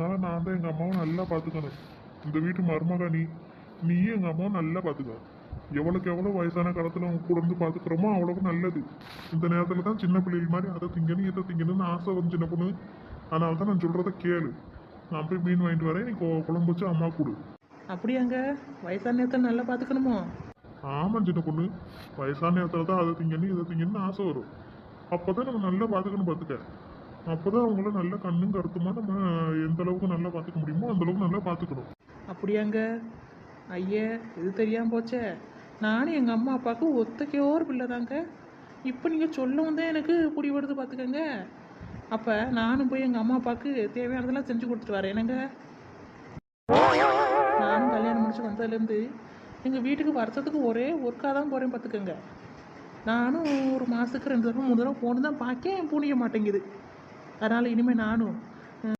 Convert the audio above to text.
அதனால நான் தான் எங்கள் அம்மாவை நல்லா பார்த்துக்கணும். இந்த வீட்டு மருமகா நீயும் எங்கள் அம்மாவை நல்லா பார்த்துக்க. எவ்வளோக்கு எவ்வளோ வயசான காலத்தில் அவங்க கூட இருந்து பார்த்துக்கிறோமோ அவ்வளோக்கு நல்லது. இந்த நேரத்தில் தான் சின்ன பிள்ளைகள் மாதிரி அதை திங்கணும் இதை திங்கணும்னு ஆசை வந்து சின்ன பொண்ணு. அதனால தான் நான் சொல்கிறத கேளு. நான் போய் மீன் வாங்கிட்டு வரேன், நீ குழம்பு வச்சு அம்மா கொடு. அப்படியாங்க? வயசான நேரத்தை நல்லா பார்த்துக்கணுமோ? ஆமாம் சின்ன பொண்ணு, வயசான நேரத்தில் தான் அதை திங்கணும் இதை திங்கணும்னு ஆசை வரும். அப்போ தான் நம்ம நல்லா பார்த்துக்கணும் பார்த்துக்க. அப்போ தான் அவங்கள நல்ல கண்ணும் கருத்துமா நம்ம எந்த அளவுக்கு நல்லா பார்த்துக்க முடியுமோ அந்த அளவுக்கு நல்லா பார்த்துக்கணும். அப்படியாங்க? ஐயே, இது தெரியாமல் போச்சே. நானும் எங்கள் அம்மா அப்பாவுக்கு ஒத்தைக்கோ ஒரு பிள்ளை தாங்க. இப்போ நீங்கள் சொல்லவும் தான் எனக்கு பிடிபடுது பார்த்துக்கங்க. அப்போ நானும் போய் எங்கள் அம்மா அப்பாவுக்கு தேவையானதெல்லாம் செஞ்சு கொடுத்துட்டு வரேன். என்னங்க, நானும் கல்யாணம் முடிச்சு வந்ததுலேருந்து எங்கள் வீட்டுக்கு வருஷத்துக்கு ஒரே ஒர்க்காக தான் போகிறேன் பார்த்துக்கங்க. நானும் ஒரு மாதத்துக்கு 2 தடவை 3 தடவை போன்னு தான் பார்க்க புனிய மாட்டேங்குது. அதனால் இனிமேல் நானும்